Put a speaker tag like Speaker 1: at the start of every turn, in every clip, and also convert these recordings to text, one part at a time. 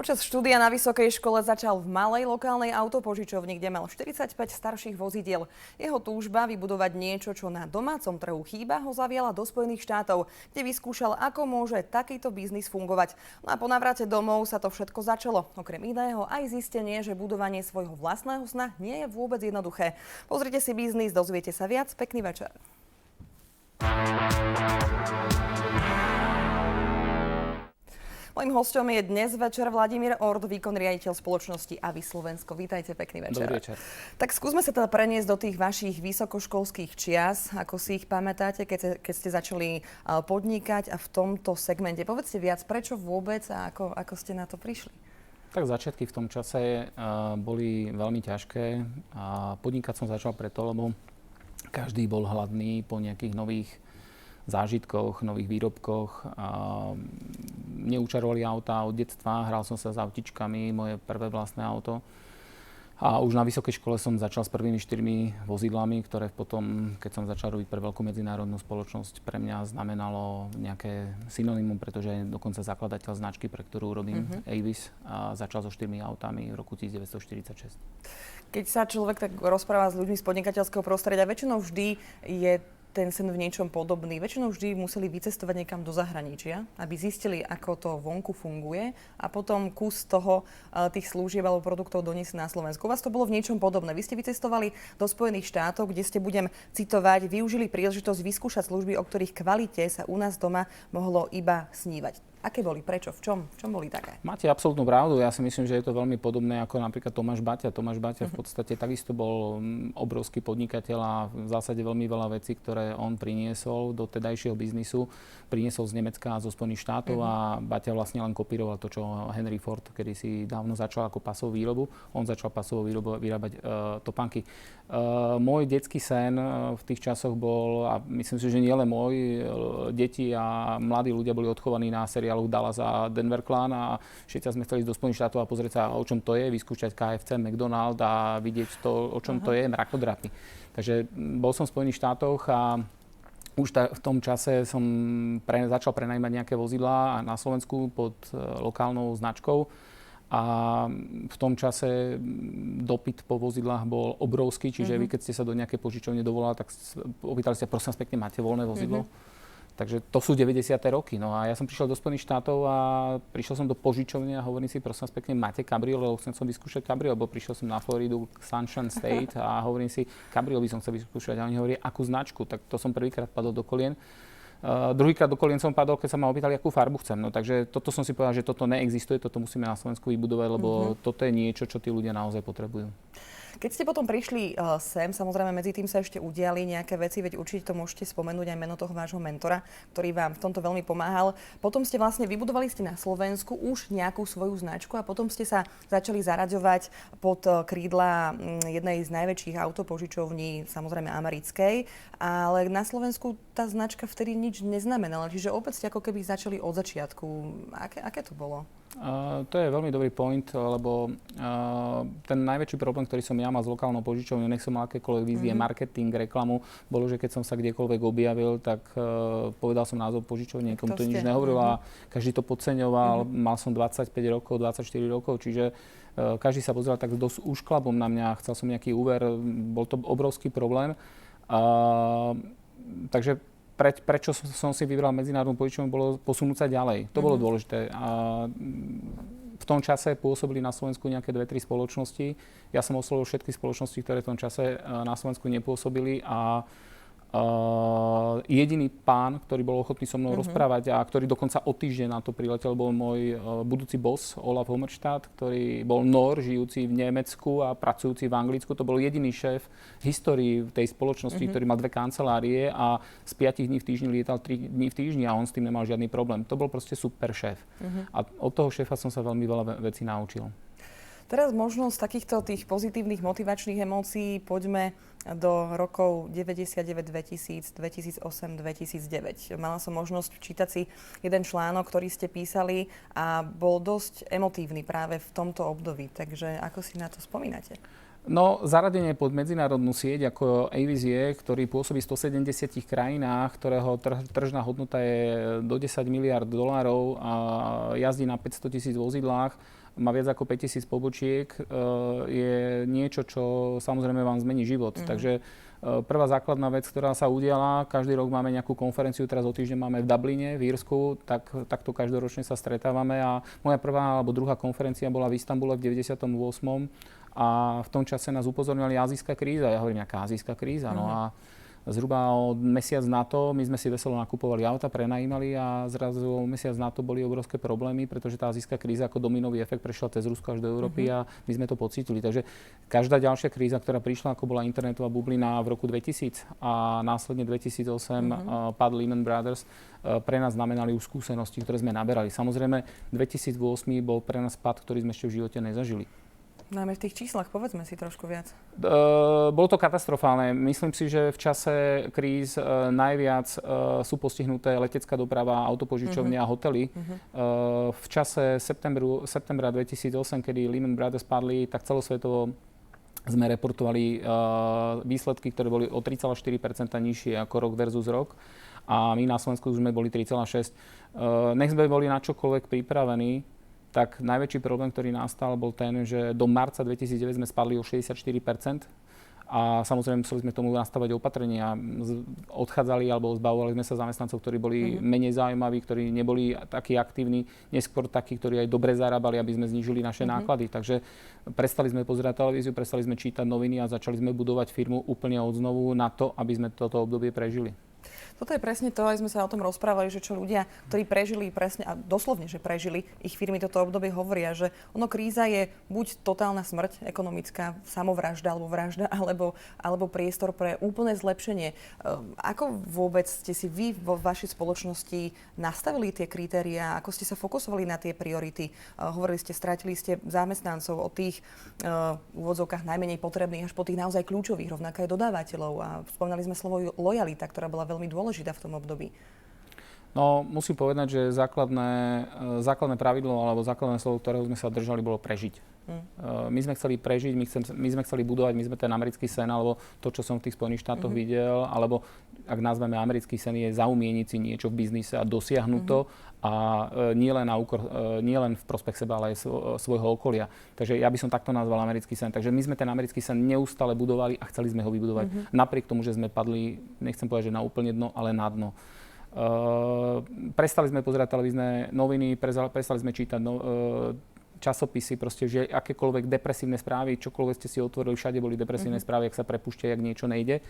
Speaker 1: Počas štúdia na vysokej škole začal v malej lokálnej autopožičovni, kde mal 45 starších vozidiel. Jeho túžba vybudovať niečo, čo na domácom trhu chýba, ho zaviala do Spojených štátov, kde vyskúšal, ako môže takýto biznis fungovať. No a po návrate domov sa to všetko začalo. Okrem iného aj zistenie, že budovanie svojho vlastného sna nie je vôbec jednoduché. Pozrite si biznis, dozviete sa viac. Pekný večer. Mojím hosťom je dnes večer Vladimír Ord, výkonný riaditeľ spoločnosti Avis Slovensko. Vítajte, pekný večer.
Speaker 2: Dobrý večer.
Speaker 1: Tak skúsme sa teda preniesť do tých vašich vysokoškolských čias, ako si ich pamätáte, keď ste začali podnikať a v tomto segmente. Povedzte viac, prečo vôbec a ako ste na to prišli?
Speaker 2: Tak začiatky v tom čase boli veľmi ťažké a podnikať som začal preto, lebo každý bol hladný po nejakých nových zážitkoch, nových výrobkoch. Neučarovali autá od detstva, hral som sa s autičkami, moje prvé vlastné auto. A už na vysokej škole som začal s prvými 4 vozidlami, ktoré potom, keď som začal robiť pre veľkú medzinárodnú spoločnosť, pre mňa znamenalo nejaké synonymum, pretože dokonca zakladateľ značky, pre ktorú robím, Avis, začal so 4 autami v roku 1946.
Speaker 1: Keď sa človek tak rozpráva s ľuďmi z podnikateľského prostredia, väčšinou vždy je ten sen v niečom podobný. Väčšinou vždy museli vycestovať niekam do zahraničia, aby zistili, ako to vonku funguje a potom kus toho tých služieb alebo produktov doniesli na Slovensku. U vás to bolo v niečom podobné. Vy ste vycestovali do Spojených štátov, kde ste, budem citovať, využili príležitosť vyskúšať služby, o ktorých kvalite sa u nás doma mohlo iba snívať. Aké boli? Prečo? V čom boli také?
Speaker 2: Máte absolútnu pravdu. Ja si myslím, že je to veľmi podobné ako napríklad Tomáš Baťa. Tomáš Baťa v podstate takisto bol obrovský podnikateľ a v zásade veľmi veľa vecí, ktoré on priniesol do tedajšieho biznisu, priniesol z Nemecka a zo Spojených štátov a Baťa vlastne len kopíroval to, čo Henry Ford kedysi dávno začal ako pasovú výrobu. On začal pasovú výrobu vyrábať topánky. Môj detský sen v tých časoch bol, a myslím si, že nielen môj, deti a mladí ľudia boli odchovaní na seriálu Dallas a Denver Clan a všetci sme chceli ísť do Spojených štátov a pozrieť sa, o čom to je, vyskúšať KFC, McDonald a vidieť to, o čom to je, mrakodrapy. Takže bol som v Spojených štátoch a už v tom čase som začal prenajímať nejaké vozidlá na Slovensku pod lokálnou značkou. A v tom čase dopyt po vozidlách bol obrovský, čiže vy, keď ste sa do nejakej požičovne dovolali, tak opýtali ste, prosím vás pekne, máte voľné vozidlo? Takže to sú 90. roky. No a ja som prišiel do Spojených štátov a prišiel som do požičovne a hovorím si, prosím vás pekne, máte kabriol, lebo chcem som vyskúšať kabriol, lebo prišiel som na Floridu, Sunshine State a hovorím si, kabriol by som chcel vyskúšať. A oni hovorí, akú značku? Tak to som prvýkrát padol do kolien. Druhýkrát do kolien som padol, keď sa ma opýtali, akú farbu chcem. No takže toto som si povedal, že toto neexistuje, toto musíme na Slovensku vybudovať, lebo toto je niečo, čo tí ľudia naozaj potrebujú.
Speaker 1: Keď ste potom prišli sem, samozrejme medzi tým sa ešte udiali nejaké veci, veď určite to môžete spomenúť aj meno toho vášho mentora, ktorý vám v tomto veľmi pomáhal. Potom ste vlastne vybudovali na Slovensku už nejakú svoju značku a potom ste sa začali zaraďovať pod krídla jednej z najväčších autopožičovní, samozrejme americkej, ale na Slovensku tá značka vtedy nič neznamenala, čiže opäť ste ako keby začali od začiatku. Aké to bolo?
Speaker 2: To je veľmi dobrý point, lebo ten najväčší problém, ktorý som ja mal s lokálnou požičovňou, nech som mal akékoľvek vízie, marketing, reklamu, bolo, že keď som sa kdekoľvek objavil, tak povedal som názov požičovne, nikomu to nič nehovoril a každý to podceňoval. Mal som 25 rokov, 24 rokov, čiže každý sa pozeral tak dosť úšklabom na mňa, chcel som nejaký úver, bol to obrovský problém. Takže prečo som si vybral medzinárodnú požičovňu, bolo posunúť sa ďalej. To bolo dôležité. A v tom čase pôsobili na Slovensku nejaké 2-3 spoločnosti. Ja som oslovil všetky spoločnosti, ktoré v tom čase na Slovensku nepôsobili a jediný pán, ktorý bol ochotný so mnou rozprávať a ktorý dokonca o týždeň na to priletel, bol môj budúci boss Olaf Hommerstadt, ktorý bol Nór, žijúci v Nemecku a pracujúci v Anglicku. To bol jediný šéf v histórii tej spoločnosti, ktorý mal 2 kancelárie a z 5 dní v týždni lietal 3 dní v týždni a on s tým nemal žiadny problém. To bol proste super šéf. A od toho šéfa som sa veľmi veľa vecí naučil.
Speaker 1: Teraz možno z takýchto tých pozitívnych motivačných emócií poďme do rokov 99, 2000, 2008, 2009. Mala som možnosť čítať si jeden článok, ktorý ste písali a bol dosť emotívny práve v tomto období. Takže ako si na to spomínate?
Speaker 2: No, zaradenie pod medzinárodnú sieť, ako Avis je, ktorý pôsobí v 170 krajinách, ktorého tržná hodnota je do 10 miliard dolárov a jazdí na 500 000 vozidlách, má viac ako 5000 pobočiek, je niečo, čo samozrejme vám zmení život. Takže prvá základná vec, ktorá sa udiala, každý rok máme nejakú konferenciu, teraz o týždeň máme v Dubline, v Írsku, takto každoročne sa stretávame a moja prvá alebo druhá konferencia bola v Istanbule v 98. A v tom čase nás upozorňovali azijská kríza. Ja hovorím, nejaká azijská kríza. No a zhruba od mesiac na to my sme si veselo nakupovali auta, prenajímali a zrazu mesiac na to boli obrovské problémy, pretože tá azijská kríza ako dominový efekt prešla cez Rusko až do Európy a my sme to pocítili. Takže každá ďalšia kríza, ktorá prišla, ako bola internetová bublina v roku 2000 a následne 2008 pád Lehman Brothers, pre nás znamenali už skúsenosti, ktoré sme naberali. Samozrejme, 2008 bol pre nás pád, ktorý sme ešte v živote nezažili.
Speaker 1: Najmä v tých číslach, povedzme si trošku viac.
Speaker 2: Bolo to katastrofálne. Myslím si, že v čase kríz najviac sú postihnuté letecká doprava, autopožičovne a hotely. V čase septembra 2008, kedy Lehman Brothers padli, tak celosvetovo sme reportovali výsledky, ktoré boli o 3,4% nižšie ako rok versus rok. A my na Slovensku už sme boli 3,6%. Nech sme boli na čokoľvek pripravení, tak najväčší problém, ktorý nastal, bol ten, že do marca 2009 sme spadli o 64% a samozrejme museli sme tomu nastavať opatrenia. Odchádzali alebo zbavovali sme sa zamestnancov, ktorí boli menej zaujímaví, ktorí neboli takí aktívni, neskôr takí, ktorí aj dobre zarábali, aby sme znížili naše náklady. Takže prestali sme pozerať televíziu, prestali sme čítať noviny a začali sme budovať firmu úplne odznovu na to, aby sme toto obdobie prežili.
Speaker 1: Toto je presne to, aj sme sa o tom rozprávali, že čo ľudia, ktorí prežili presne, a doslovne, že prežili, ich firmy toto obdobie hovoria, že kríza je buď totálna smrť ekonomická, samovražda alebo vražda, alebo priestor pre úplné zlepšenie. Ako vôbec ste si vy vo vašej spoločnosti nastavili tie kritériá, ako ste sa fokusovali na tie priority? Hovorili ste, stratili ste zamestnancov od tých v úvodzovkách najmenej potrebných až po tých naozaj kľúčových, rovnako aj dodávateľov. A spomínali sme slovo lojalita, ktorá bola veľmi dôležitá v tom období.
Speaker 2: No, musím povedať, že základné pravidlo alebo základné slovo, ktorého sme sa držali, bolo prežiť. My sme chceli prežiť, my sme chceli budovať, my sme ten americký sen, alebo to, čo som v tých Spojených štátoch videl, alebo ak nazveme americký sen, je zaumieniť si niečo v biznise a dosiahnuť to a nie len v prospech seba, ale aj svojho okolia. Takže ja by som takto nazval americký sen. Takže my sme ten americký sen neustále budovali a chceli sme ho vybudovať. Napriek tomu, že sme padli, nechcem povedať, že na úplne dno, ale na dno. Prestali sme pozerať televízne noviny, prestali sme čítať časopisy, proste, že akékoľvek depresívne správy, čokoľvek ste si otvorili, všade boli depresívne správy, ak sa prepúšťa, ak niečo nejde.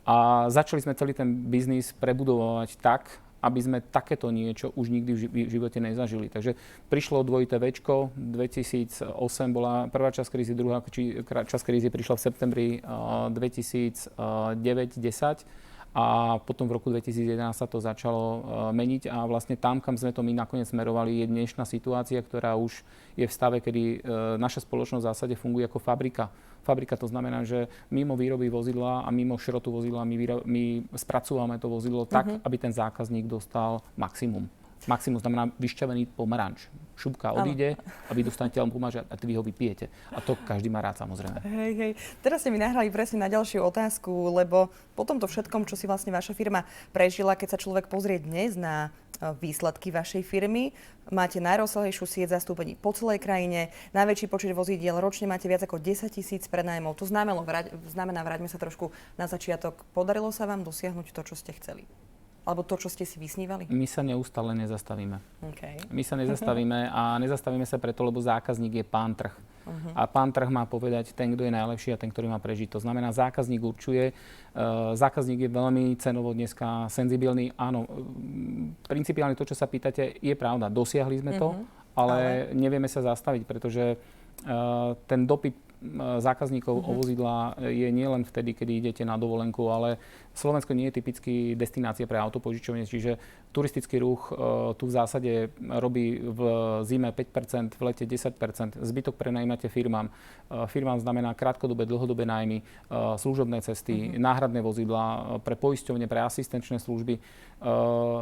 Speaker 2: A začali sme celý ten biznis prebudovať tak, aby sme takéto niečo už nikdy v živote nezažili. Takže prišlo dvojité Včko, 2008 bola prvá časť krízy, druhá časť krízy prišla v septembri 2009-10 a potom v roku 2011 sa to začalo meniť a vlastne tam, kam sme to my nakoniec smerovali, je dnešná situácia, ktorá už je v stave, kedy naša spoločnosť v zásade funguje ako fabrika. Fabrika to znamená, že mimo výroby vozidla a mimo šrotu vozidla my spracúvame to vozidlo tak, aby ten zákazník dostal maximum. Maximum znamená vyšťavený pomaranč. Šupka odíde a vy dostanete len pomaranč a vy ho vypijete. A to každý má rád, samozrejme.
Speaker 1: Hej. Teraz ste mi nahrali presne na ďalšiu otázku, lebo po tomto všetkom, čo si vlastne vaša firma prežila, keď sa človek pozrie dnes na výsledky vašej firmy, máte najrozsiahlejšiu sieť zastúpení po celej krajine, najväčší počet vozidiel, ročne máte viac ako 10 000 prenájmov. To znamená, vráťme sa trošku na začiatok. Podarilo sa vám dosiahnuť to, čo ste chceli? Alebo to, čo ste si vysnívali?
Speaker 2: My sa neustále nezastavíme.
Speaker 1: Okay.
Speaker 2: My sa nezastavíme a nezastavíme sa preto, lebo zákazník je pán trh. A pán trh má povedať ten, kto je najlepší a ten, ktorý má prežiť. To znamená, zákazník určuje. Zákazník je veľmi cenovo dneska senzibilný. Áno, principiálne to, čo sa pýtate, je pravda. Dosiahli sme to, ale nevieme sa zastaviť, pretože ten dopyt zákazníkov o vozidlá je nielen vtedy, kedy idete na dovolenku, ale Slovensko nie je typický destinácia pre autopožičovne, čiže turistický ruch tu v zásade robí v zime 5%, v lete 10%, zbytok prenajímate firmám. Firmám znamená krátkodobé, dlhodobé nájmy, služobné cesty, náhradné vozidlá pre poisťovne, pre asistenčné služby.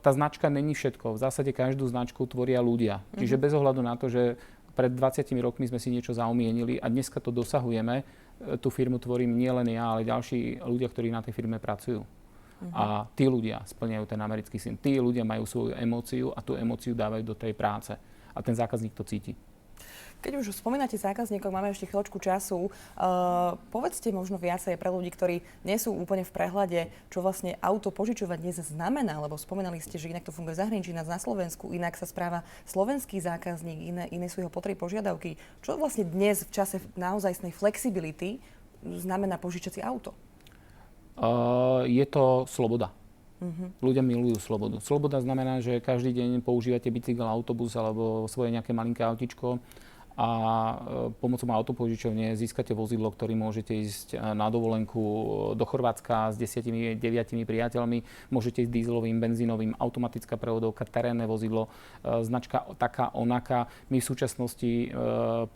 Speaker 2: Tá značka není všetko. V zásade každú značku tvoria ľudia. Čiže bez ohľadu na to, že pred 20 rokmi sme si niečo zaumienili a dneska to dosahujeme. Tú firmu tvorím nielen ja, ale ďalší ľudia, ktorí na tej firme pracujú. A tí ľudia splňajú ten americký sen. Tí ľudia majú svoju emóciu a tú emóciu dávajú do tej práce. A ten zákazník to cíti.
Speaker 1: Keď už spomínate zákazníkov, máme ešte chvíľočku času. Povedzte možno viacej pre ľudí, ktorí nie sú úplne v prehľade, čo vlastne auto požičovať dnes znamená, lebo spomínali ste, že inak to funguje v zahraničí, inak na Slovensku, inak sa správa slovenský zákazník, iné sú jeho potreby, požiadavky. Čo vlastne dnes v čase naozajstnej flexibility znamená požičať si auto?
Speaker 2: Je to sloboda. Ľudia milujú slobodu. Sloboda znamená, že každý deň používate bicykel, autobus alebo svoje nejaké malinké autičko a pomocou autopožičovne získate vozidlo, ktorým môžete ísť na dovolenku do Chorvátska s 10-9 priateľmi, môžete ísť dieselovým, benzínovým, automatická prevodovka, terénne vozidlo, značka taká, onaká. My v súčasnosti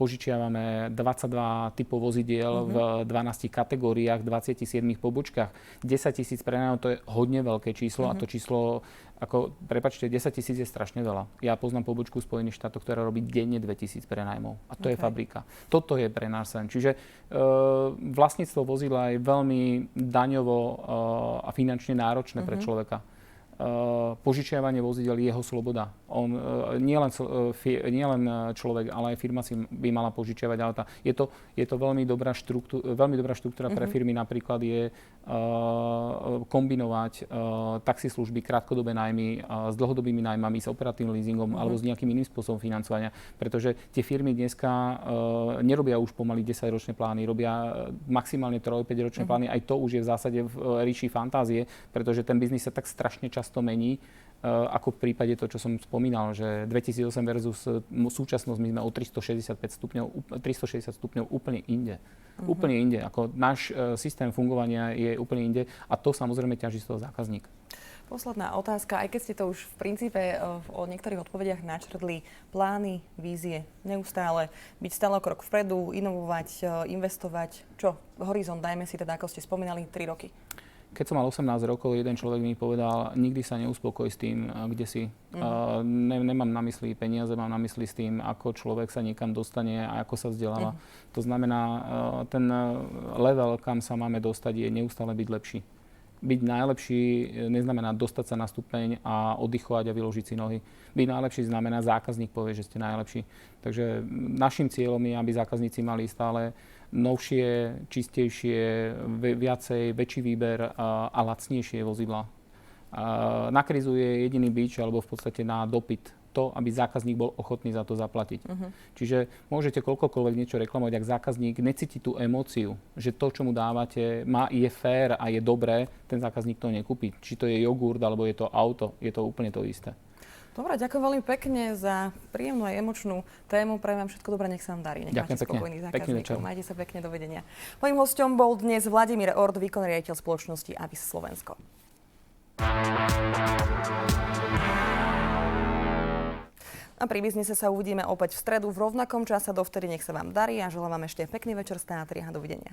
Speaker 2: požičiavame 22 typov vozidiel v 12 kategóriách, 27 pobočkách. 10 000 prenajmov, to je hodne veľké číslo a to číslo, prepáčte, 10 000 je strašne veľa. Ja poznám pobočku v Spojených štátoch, ktorá robí denne 2000 prenajmov. A to je fabrika. Toto je pre nás sen. Čiže vlastníctvo vozidla je veľmi daňovo a finančne náročné pre človeka. Požičiavanie vozidel je jeho sloboda. On nielen človek, ale aj firma si by mala požičiavať auta. Je to veľmi dobrá štruktúra pre firmy. Napríklad je kombinovať taxislužby, krátkodobé nájmy s dlhodobými nájmami, s operatívnym leasingom alebo s nejakým iným spôsobom financovania. Pretože tie firmy dneska nerobia už pomaly 10-ročné plány, robia maximálne 3-5 ročné plány. Aj to už je v zásade v ríši fantázie, pretože ten biznis sa tak strašne často mení, ako v prípade to, čo som spomínal, že 2008 versus súčasnosť, my sme o 360 stupňov úplne inde. Úplne inde. Ako náš systém fungovania je úplne inde a to samozrejme ťaží z toho zákazníka.
Speaker 1: Posledná otázka, aj keď ste to už v princípe o niektorých odpovediach načrtli, plány, vízie, neustále byť stále o krok vpredu, inovovať, investovať, čo? Horizont, dajme si teda, ako ste spomínali, 3 roky.
Speaker 2: Keď som mal 18 rokov, jeden človek mi povedal, nikdy sa neuspokoj s tým, kde si. Nemám na mysli peniaze, mám na mysli s tým, ako človek sa niekam dostane a ako sa vzdeláva. To znamená, ten level, kam sa máme dostať, je neustále byť lepší. Byť najlepší neznamená dostať sa na stupeň a oddychovať a vyložiť si nohy. Byť najlepší znamená, zákazník povie, že ste najlepší. Takže našim cieľom je, aby zákazníci mali stále novšie, čistejšie, väčší výber a lacnejšie vozidlá. Na krízu je jediný bič, alebo v podstate na dopyt to, aby zákazník bol ochotný za to zaplatiť. Čiže môžete koľkokoľvek niečo reklamovať, ak zákazník necíti tú emóciu, že to, čo mu dávate, je fér a je dobré, ten zákazník to nekúpi. Či to je jogurt, alebo je to auto, je to úplne to isté.
Speaker 1: Dobre, ďakujem veľmi pekne za príjemnú a emočnú tému. Prajem vám všetko dobré, nech sa vám darí. Nech máte spokojných zákazníkov. Majte sa pekne, dovidenia. Mojím hosťom bol dnes Vladimír Ord, výkonný riaditeľ spoločnosti Avis Slovensko. A pri biznise sa uvidíme opäť v stredu v rovnakom čase. Dovtedy nech sa vám darí a želám vám ešte pekný večer z Teatry a dovidenia.